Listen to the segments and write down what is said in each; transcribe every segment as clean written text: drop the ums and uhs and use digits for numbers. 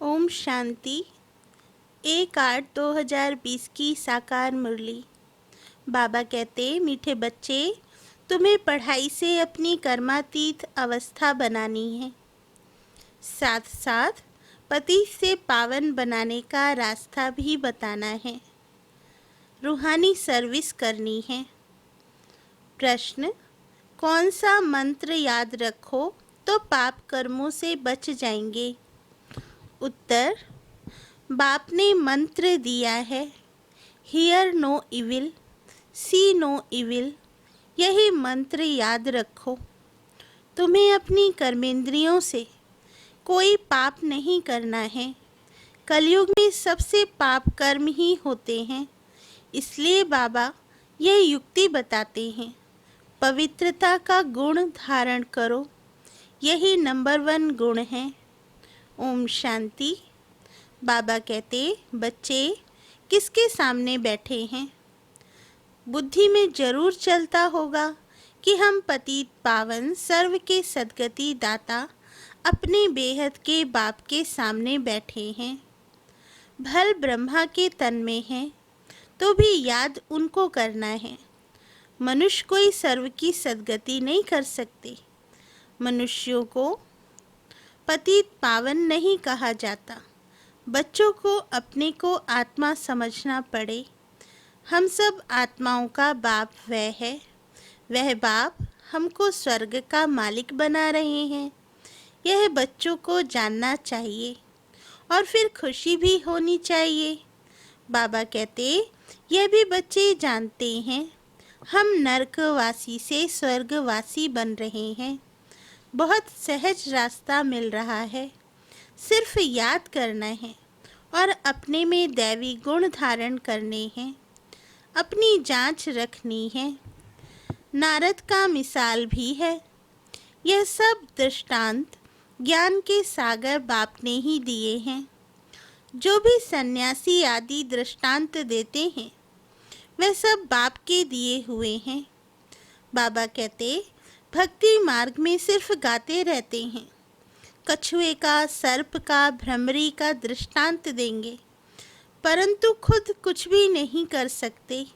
ओम शांति। 1/8/2020 की साकार मुरली। बाबा कहते, मीठे बच्चे, तुम्हें पढ़ाई से अपनी कर्मातीत अवस्था बनानी है, साथ साथ पति से पावन बनाने का रास्ता भी बताना है, रूहानी सर्विस करनी है। प्रश्न: कौन सा मंत्र याद रखो तो पाप कर्मों से बच जाएंगे? उत्तर: बाप ने मंत्र दिया है, hear no evil, see no evil. यही मंत्र याद रखो। तुम्हें अपनी कर्मेंद्रियों से कोई पाप नहीं करना है। कलयुग में सबसे पाप कर्म ही होते हैं। इसलिए बाबा यह युक्ति बताते हैं, पवित्रता का गुण धारण करो। यही नंबर 1 गुण है। ओम शांति। बाबा कहते, बच्चे किसके सामने बैठे हैं? बुद्धि में जरूर चलता होगा कि हम पतित पावन सर्व के सद्गति दाता अपने बेहद के बाप के सामने बैठे हैं। भल ब्रह्मा के तन में है तो भी याद उनको करना है। मनुष्य कोई सर्व की सद्गति नहीं कर सकते। मनुष्यों को पतित पावन नहीं कहा जाता। बच्चों को अपने को आत्मा समझना पड़े। हम सब आत्माओं का बाप वह है। वह बाप हमको स्वर्ग का मालिक बना रहे हैं। यह बच्चों को जानना चाहिए और फिर खुशी भी होनी चाहिए। बाबा कहते, यह भी बच्चे जानते हैं, हम नरकवासी से स्वर्गवासी बन रहे हैं। बहुत सहज रास्ता मिल रहा है। सिर्फ याद करना है और अपने में दैवी गुण धारण करने हैं। अपनी जांच रखनी है। नारद का मिसाल भी है। यह सब दृष्टांत ज्ञान के सागर बाप ने ही दिए हैं। जो भी सन्यासी आदि दृष्टांत देते हैं वह सब बाप के दिए हुए हैं। बाबा कहते, भक्ति मार्ग में सिर्फ गाते रहते हैं। कछुए का, सर्प का, भ्रमरी का दृष्टांत देंगे, परंतु खुद कुछ भी नहीं कर सकते।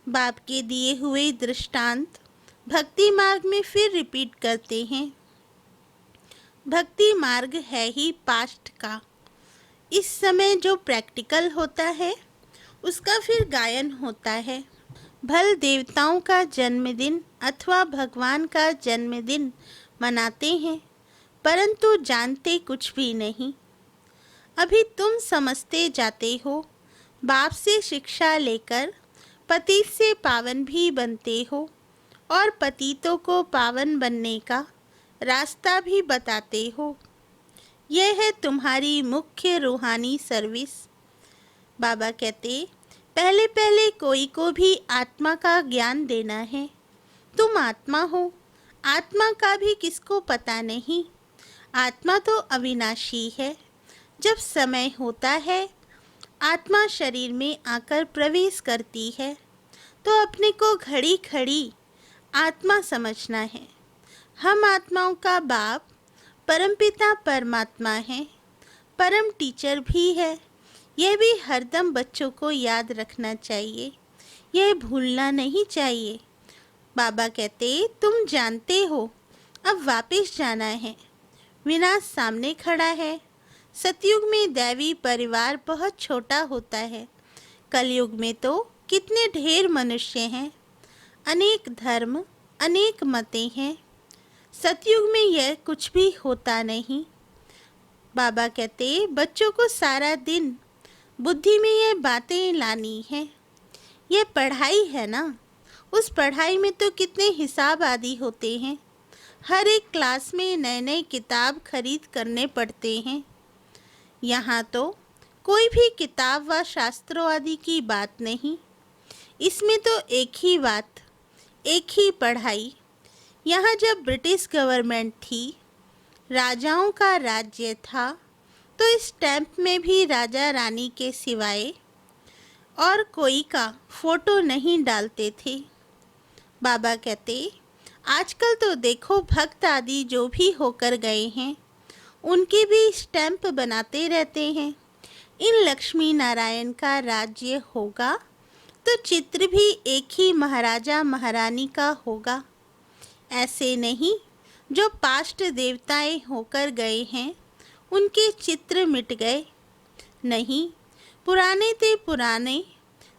बाप के दिए हुए दृष्टांत भक्ति मार्ग में फिर रिपीट करते हैं। भक्ति मार्ग है ही पास्ट का। इस समय जो प्रैक्टिकल होता है उसका फिर गायन होता है। भल देवताओं का जन्मदिन अथवा भगवान का जन्मदिन मनाते हैं, परंतु जानते कुछ भी नहीं। अभी तुम समझते जाते हो। बाप से शिक्षा लेकर पतित से पावन भी बनते हो और पतितों को पावन बनने का रास्ता भी बताते हो। यह है तुम्हारी मुख्य रूहानी सर्विस। बाबा कहते, पहले पहले कोई को भी आत्मा का ज्ञान देना है। तुम आत्मा हो। आत्मा का भी किसको पता नहीं। आत्मा तो अविनाशी है। जब समय होता है आत्मा शरीर में आकर प्रवेश करती है तो अपने को घड़ी खड़ी आत्मा समझना है। हम आत्माओं का बाप परमपिता परमात्मा है, परम टीचर भी है। यह भी हरदम बच्चों को याद रखना चाहिए। यह भूलना नहीं चाहिए। बाबा कहते, तुम जानते हो अब वापस जाना है। विनाश सामने खड़ा है। सतयुग में दैवी परिवार बहुत छोटा होता है। कलयुग में तो कितने ढेर मनुष्य हैं। अनेक धर्म, अनेक मतें हैं। सतयुग में यह कुछ भी होता नहीं। बाबा कहते, बच्चों को सारा दिन बुद्धि में यह बातें लानी है। यह पढ़ाई है ना, उस पढ़ाई में तो कितने हिसाब आदि होते हैं। हर एक क्लास में नए नए किताब खरीद करने पड़ते हैं। यहाँ तो कोई भी किताब व शास्त्रों आदि की बात नहीं। इसमें तो एक ही बात, एक ही पढ़ाई। यहाँ जब ब्रिटिश गवर्नमेंट थी, राजाओं का राज्य था, तो इस स्टैम्प में भी राजा रानी के सिवाय और कोई का फोटो नहीं डालते थे। बाबा कहते, आजकल तो देखो भक्त आदि जो भी होकर गए हैं उनके भी स्टैंप बनाते रहते हैं। इन लक्ष्मी नारायण का राज्य होगा तो चित्र भी एक ही महाराजा महारानी का होगा। ऐसे नहीं जो पास्ट देवताएं होकर गए हैं उनके चित्र मिट गए। नहीं, पुराने ते पुराने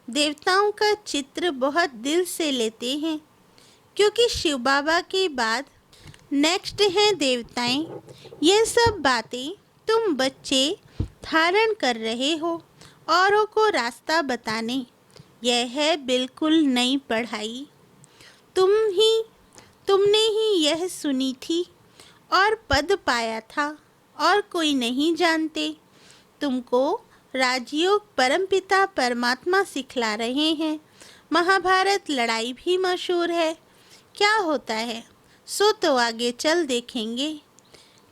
देवताओं का चित्र बहुत दिल से लेते हैं, क्योंकि शिव बाबा के बाद नेक्स्ट हैं देवताएं। ये सब बातें तुम बच्चे धारण कर रहे हो औरों को रास्ता बताने। यह है बिल्कुल नई पढ़ाई। तुमने ही यह सुनी थी और पद पाया था और कोई नहीं जानते। तुमको राजयोग परमपिता परमात्मा सिखला रहे हैं। महाभारत लड़ाई भी मशहूर है। क्या होता है सो तो आगे चल देखेंगे।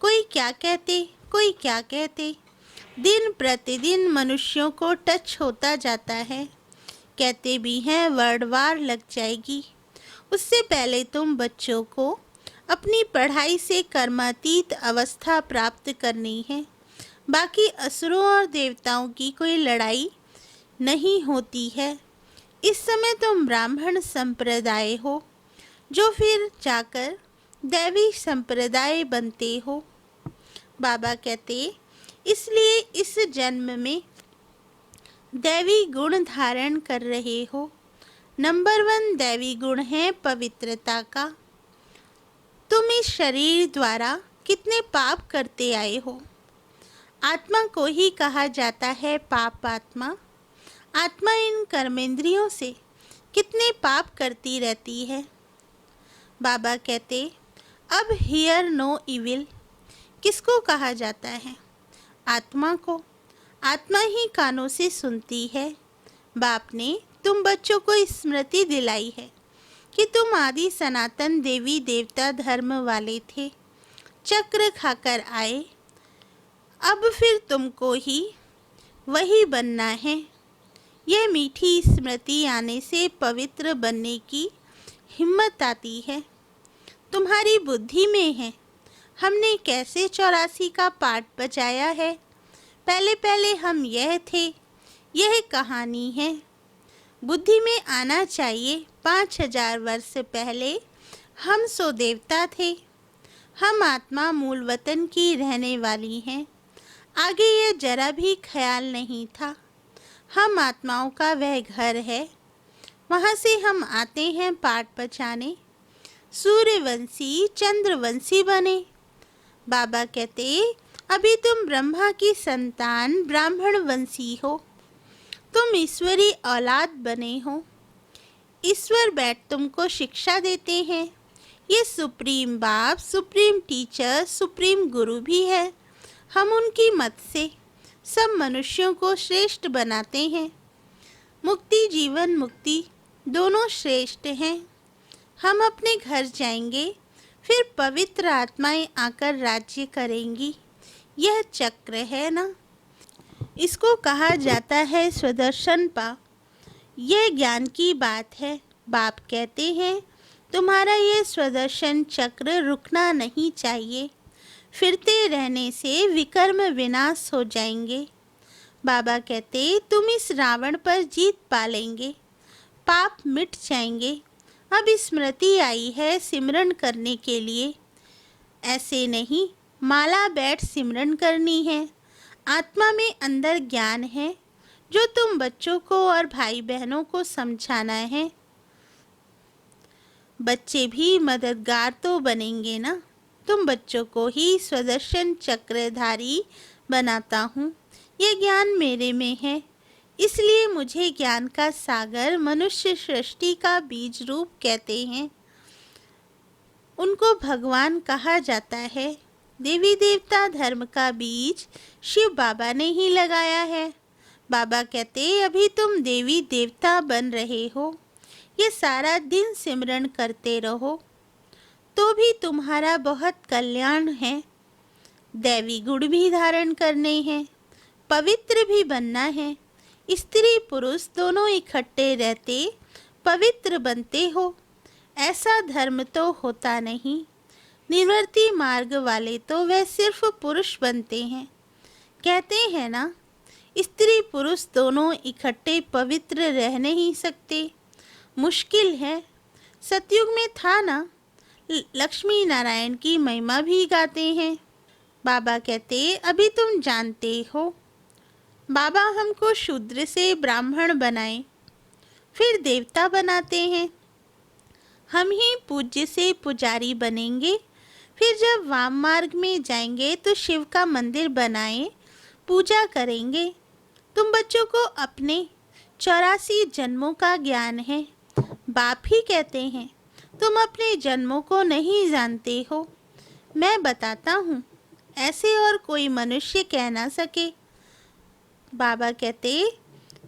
कोई क्या कहते, कोई क्या कहते। दिन प्रतिदिन मनुष्यों को टच होता जाता है। कहते भी हैं वर्ल्ड वार लग जाएगी। उससे पहले तुम बच्चों को अपनी पढ़ाई से कर्मातीत अवस्था प्राप्त करनी है। बाकी असुरों और देवताओं की कोई लड़ाई नहीं होती है। इस समय तुम ब्राह्मण संप्रदाय हो, जो फिर जाकर दैवी संप्रदाय बनते हो। बाबा कहते इसलिए इस जन्म में दैवी गुण धारण कर रहे हो। नंबर 1 दैवी गुण है पवित्रता का। तुम इस शरीर द्वारा कितने पाप करते आए हो। आत्मा को ही कहा जाता है पाप आत्मा। आत्मा इन कर्मेंद्रियों से कितने पाप करती रहती है। बाबा कहते अब हियर नो इविल किसको कहा जाता है? आत्मा को। आत्मा ही कानों से सुनती है। बाप ने तुम बच्चों को स्मृति दिलाई है कि तुम आदि सनातन देवी देवता धर्म वाले थे, चक्र खाकर आए। अब फिर तुमको ही वही बनना है। यह मीठी स्मृति आने से पवित्र बनने की हिम्मत आती है। तुम्हारी बुद्धि में है। हमने कैसे 84 का पाठ बजाया है। पहले पहले हम यह थे। यह कहानी है। बुद्धि में आना चाहिए 5000 वर्ष पहले हम सो देवता थे। हम आत्मा मूल वतन की रहने वाली हैं। आगे ये जरा भी ख्याल नहीं था। हम आत्माओं का वह घर है। वहाँ से हम आते हैं पाठ बचाने। सूर्यवंशी चंद्रवंशी बने। बाबा कहते अभी तुम ब्रह्मा की संतान ब्राह्मण वंशी हो। तुम ईश्वरी औलाद बने हो। ईश्वर बैठ तुमको शिक्षा देते हैं। ये सुप्रीम बाप, सुप्रीम टीचर, सुप्रीम गुरु भी है। हम उनकी मत से सब मनुष्यों को श्रेष्ठ बनाते हैं। मुक्ति जीवन मुक्ति दोनों श्रेष्ठ हैं। हम अपने घर जाएंगे, फिर पवित्र आत्माएं आकर राज्य करेंगी। यह चक्र है ना, इसको कहा जाता है स्वदर्शन पा। यह ज्ञान की बात है। बाप कहते हैं तुम्हारा ये स्वदर्शन चक्र रुकना नहीं चाहिए। फिरते रहने से विकर्म विनाश हो जाएंगे। बाबा कहते तुम इस रावण पर जीत पालेंगे, पाप मिट जाएंगे। अब स्मृति आई है सिमरन करने के लिए। ऐसे नहीं माला बैठ सिमरन करनी है। आत्मा में अंदर ज्ञान है जो तुम बच्चों को और भाई बहनों को समझाना है। बच्चे भी मददगार तो बनेंगे ना। तुम बच्चों को ही स्वदर्शन चक्रधारी बनाता हूँ। ये ज्ञान मेरे में है, इसलिए मुझे ज्ञान का सागर मनुष्य सृष्टि का बीज रूप कहते हैं। उनको भगवान कहा जाता है। देवी देवता धर्म का बीज शिव बाबा ने ही लगाया है। बाबा कहते अभी तुम देवी देवता बन रहे हो। ये सारा दिन सिमरन करते रहो तो भी तुम्हारा बहुत कल्याण है। दैवी गुण भी धारण करने हैं, पवित्र भी बनना है। स्त्री पुरुष दोनों इकट्ठे रहते पवित्र बनते हो। ऐसा धर्म तो होता नहीं। निवृत्ति मार्ग वाले तो वह सिर्फ पुरुष बनते हैं। कहते हैं ना, स्त्री पुरुष दोनों इकट्ठे पवित्र रह नहीं सकते, मुश्किल है। सतयुग में था ना, लक्ष्मी नारायण की महिमा भी गाते हैं। बाबा कहते, अभी तुम जानते हो। बाबा हमको शूद्र से ब्राह्मण बनाए, फिर देवता बनाते हैं। हम ही पूज्य से पुजारी बनेंगे, फिर जब वाम मार्ग में जाएंगे तो शिव का मंदिर बनाए, पूजा करेंगे। तुम बच्चों को अपने 84 जन्मों का ज्ञान है। बाप ही कहते हैं, तुम अपने जन्मों को नहीं जानते हो। मैं बताता हूँ, ऐसे और कोई मनुष्य कह ना सके। बाबा कहते,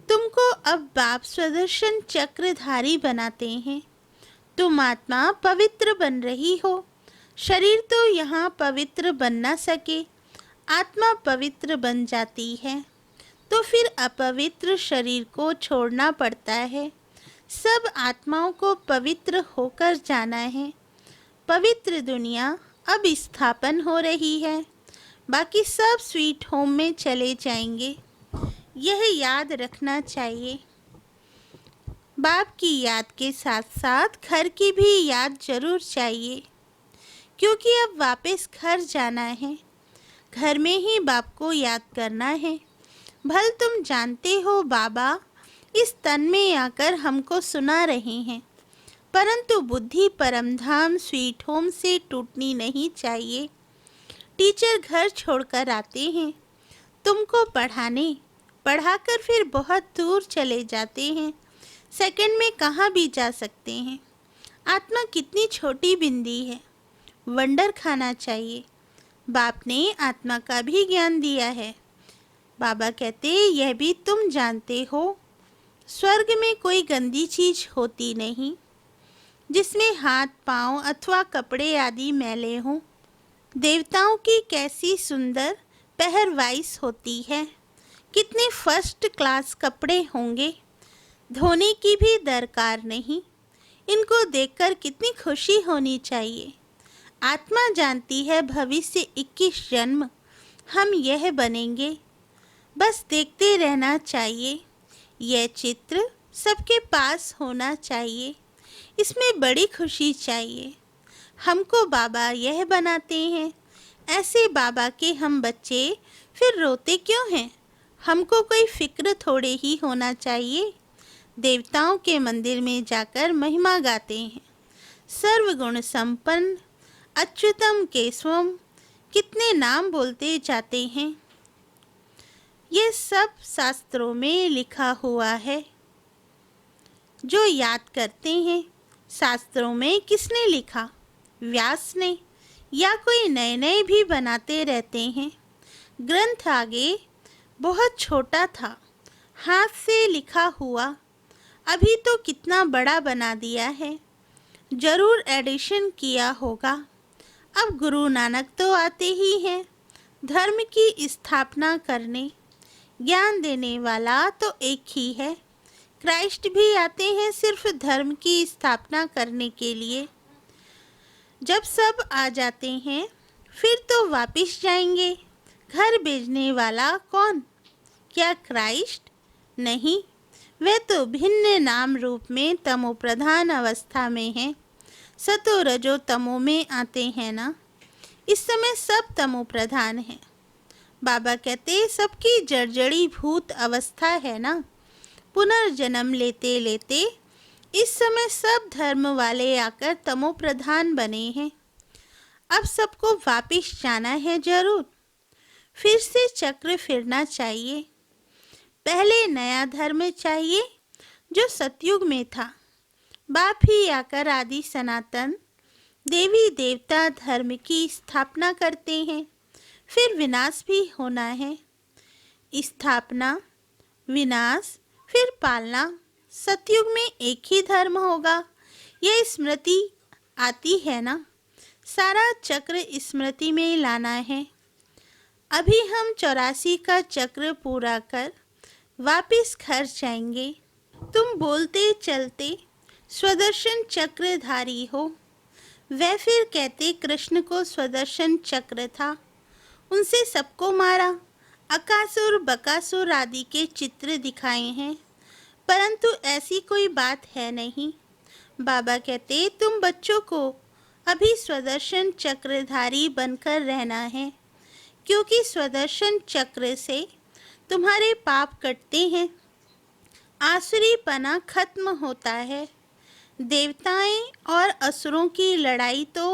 तुमको अब बाप सुदर्शन चक्रधारी बनाते हैं। तुम आत्मा पवित्र बन रही हो। शरीर तो यहाँ पवित्र बन ना सके, आत्मा पवित्र बन जाती है तो फिर अपवित्र शरीर को छोड़ना पड़ता है। सब आत्माओं को पवित्र होकर जाना है। पवित्र दुनिया अब स्थापन हो रही है, बाकी सब स्वीट होम में चले जाएंगे। यह याद रखना चाहिए। बाप की याद के साथ साथ घर की भी याद जरूर चाहिए, क्योंकि अब वापस घर जाना है। घर में ही बाप को याद करना है। भल तुम जानते हो बाबा इस तन में आकर हमको सुना रहे हैं, परंतु बुद्धि परमधाम स्वीट होम से टूटनी नहीं चाहिए। टीचर घर छोड़कर आते हैं तुमको पढ़ाने, पढ़ाकर फिर बहुत दूर चले जाते हैं। सेकंड में कहाँ भी जा सकते हैं। आत्मा कितनी छोटी बिंदी है, वंडर खाना चाहिए। बाप ने आत्मा का भी ज्ञान दिया है। बाबा कहते, यह भी तुम जानते हो, स्वर्ग में कोई गंदी चीज होती नहीं जिसमें हाथ पांव अथवा कपड़े आदि मैले हों। देवताओं की कैसी सुंदर पहरवाइश होती है, कितने फर्स्ट क्लास कपड़े होंगे, धोने की भी दरकार नहीं। इनको देखकर कितनी खुशी होनी चाहिए। आत्मा जानती है भविष्य 21 जन्म हम यह बनेंगे, बस देखते रहना चाहिए। यह चित्र सबके पास होना चाहिए, इसमें बड़ी खुशी चाहिए। हमको बाबा यह बनाते हैं, ऐसे बाबा के हम बच्चे फिर रोते क्यों हैं? हमको कोई फिक्र थोड़े ही होना चाहिए। देवताओं के मंदिर में जाकर महिमा गाते हैं। सर्वगुण संपन्न अच्युतम केशवम, कितने नाम बोलते जाते हैं। ये सब शास्त्रों में लिखा हुआ है। जो याद करते हैं, शास्त्रों में किसने लिखा? व्यास ने, या कोई नए नए भी बनाते रहते हैं। ग्रंथ आगे बहुत छोटा था, हाथ से लिखा हुआ, अभी तो कितना बड़ा बना दिया है। जरूर एडिशन किया होगा। अब गुरु नानक तो आते ही हैं धर्म की स्थापना करने। ज्ञान देने वाला तो एक ही है। क्राइस्ट भी आते हैं सिर्फ धर्म की स्थापना करने के लिए। जब सब आ जाते हैं फिर तो वापिस जाएंगे। घर भेजने वाला कौन? क्या क्राइस्ट? नहीं, वे तो भिन्न नाम रूप में तमो प्रधान अवस्था में हैं। सतो रजो तमो में आते हैं ना, इस समय सब तमो प्रधान हैं। बाबा कहते, सबकी जर्जड़ी भूत अवस्था है ना। पुनर्जन्म लेते लेते इस समय सब धर्म वाले आकर तमो प्रधान बने हैं। अब सबको वापिस जाना है जरूर। फिर से चक्र फिरना चाहिए। पहले नया धर्म चाहिए जो सतयुग में था। बाप ही आकर आदि सनातन देवी देवता धर्म की स्थापना करते हैं। फिर विनाश भी होना है। स्थापना, विनाश, फिर पालना। सतयुग में एक ही धर्म होगा, यह स्मृति आती है ना। सारा चक्र स्मृति में लाना है। अभी हम 84 का चक्र पूरा कर वापिस घर जाएंगे। तुम बोलते चलते स्वदर्शन चक्रधारी हो। वह फिर कहते कृष्ण को स्वदर्शन चक्र था, उनसे सबको मारा। अकासुर बकासुर आदि के चित्र दिखाए हैं, परंतु ऐसी कोई बात है नहीं। बाबा कहते तुम बच्चों को अभी स्वदर्शन चक्रधारी बनकर रहना है, क्योंकि स्वदर्शन चक्र से तुम्हारे पाप कटते हैं, आसुरी पना खत्म होता है। देवताएं और असुरों की लड़ाई तो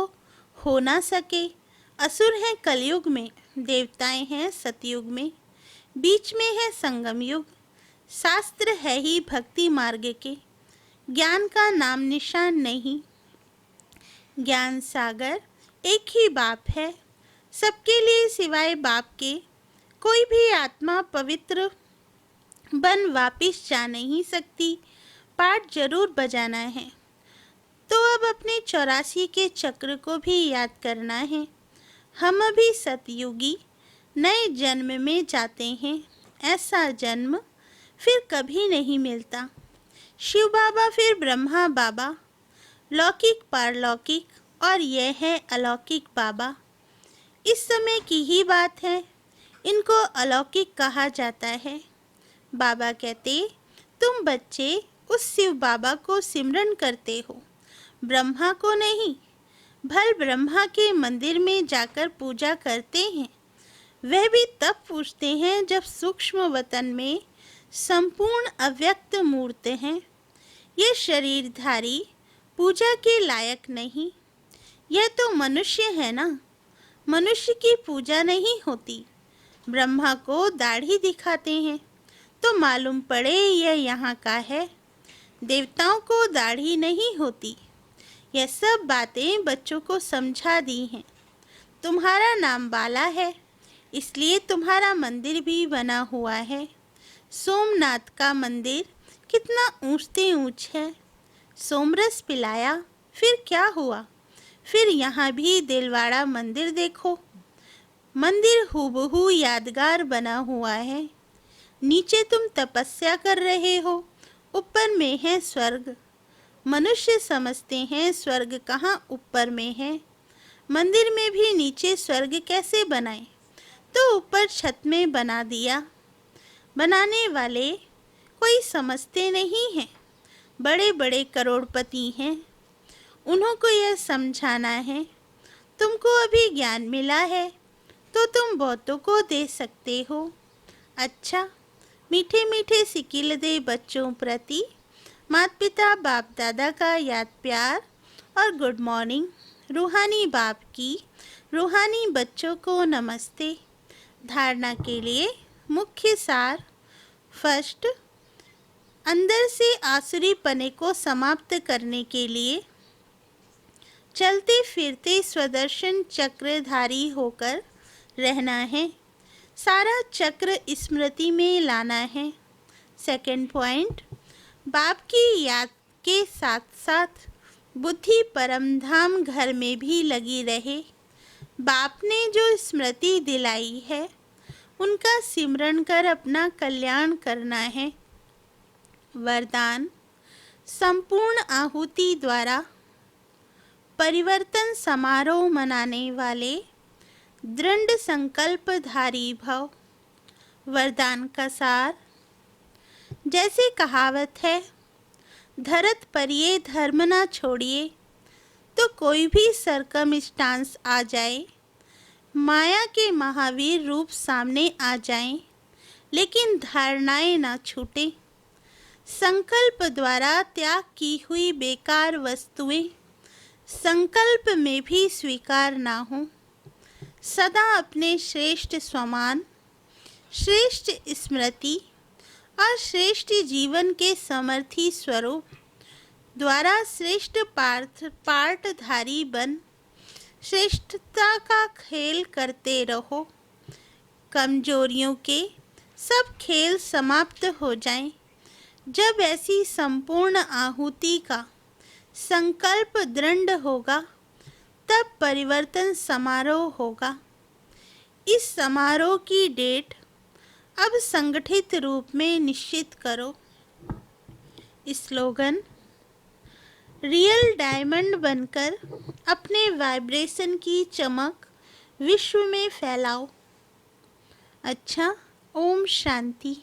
हो ना सके। असुर हैं कलयुग में, देवताएं हैं सतयुग में, बीच में है संगम युग। शास्त्र है ही भक्ति मार्ग के, ज्ञान का नाम निशान नहीं। ज्ञान सागर एक ही बाप है, सबके लिए सिवाय बाप के कोई भी आत्मा पवित्र बन वापिस जा नहीं सकती। पाठ जरूर बजाना है। तो अब अपने 84 के चक्र को भी याद करना है। हम अभी सतयुगी नए जन्म में जाते हैं। ऐसा जन्म फिर कभी नहीं मिलता। शिव बाबा फिर ब्रह्मा बाबा, लौकिक पारलौकिक और यह है अलौकिक बाबा। इस समय की ही बात है, इनको अलौकिक कहा जाता है। बाबा कहते तुम बच्चे उस शिव बाबा को सिमरन करते हो, ब्रह्मा को नहीं। भल ब्रह्मा के मंदिर में जाकर पूजा करते हैं, वह भी तब पूछते हैं जब सूक्ष्म वतन में संपूर्ण अव्यक्त मूर्त हैं। ये शरीरधारी पूजा के लायक नहीं। यह तो मनुष्य है ना, मनुष्य की पूजा नहीं होती। ब्रह्मा को दाढ़ी दिखाते हैं तो मालूम पड़े यह यहाँ का है। देवताओं को दाढ़ी नहीं होती। यह सब बातें बच्चों को समझा दी हैं। तुम्हारा नाम बाला है, इसलिए तुम्हारा मंदिर भी बना हुआ है। सोमनाथ का मंदिर कितना ऊंचते ऊंच है। सोमरस पिलाया, फिर क्या हुआ? फिर यहाँ भी दिलवाड़ा मंदिर देखो। मंदिर हूबहू यादगार बना हुआ है। नीचे तुम तपस्या कर रहे हो, ऊपर में है स्वर्ग। मनुष्य समझते हैं स्वर्ग कहाँ ऊपर में है। मंदिर में भी नीचे स्वर्ग कैसे बनाए? तो ऊपर छत में बना दिया। बनाने वाले कोई समझते नहीं हैं, बड़े बड़े करोड़पति हैं, उन्हों को यह समझाना है। तुमको अभी ज्ञान मिला है तो तुम बहुतों को दे सकते हो। अच्छा, मीठे मीठे सिकिल दे बच्चों प्रति माता पिता बाप दादा का याद प्यार और गुड मॉर्निंग। रूहानी बाप की रूहानी बच्चों को नमस्ते। धारणा के लिए मुख्य सार। फर्स्ट, अंदर से आसुरी पने को समाप्त करने के लिए चलते फिरते स्वदर्शन चक्रधारी होकर रहना है। सारा चक्र स्मृति में लाना है। सेकंड पॉइंट, बाप की याद के साथ साथ बुद्धि परमधाम घर में भी लगी रहे। बाप ने जो स्मृति दिलाई है उनका सिमरण कर अपना कल्याण करना है। वरदान, संपूर्ण आहुति द्वारा परिवर्तन समारोह मनाने वाले दृढ़ संकल्पधारी भव। वरदान का सार, जैसे कहावत है, धरत पर ये धर्म ना छोड़िए, तो कोई भी सरकमस्टांस आ जाए, माया के महावीर रूप सामने आ जाएं, लेकिन धारणाएं ना छूटे। संकल्प द्वारा त्याग की हुई बेकार वस्तुएं संकल्प में भी स्वीकार ना हो। सदा अपने श्रेष्ठ स्वमान, श्रेष्ठ स्मृति और श्रेष्ठ जीवन के समर्थी स्वरूप द्वारा श्रेष्ठ पाठधारी बन श्रेष्ठता का खेल करते रहो। कमजोरियों के सब खेल समाप्त हो जाएं। जब ऐसी संपूर्ण आहुति का संकल्प दृढ़ होगा, तब परिवर्तन समारोह होगा। इस समारोह की डेट अब संगठित रूप में निश्चित करो। स्लोगन, रियल डायमंड बनकर अपने वाइब्रेशन की चमक विश्व में फैलाओ। अच्छा, ओम शांति।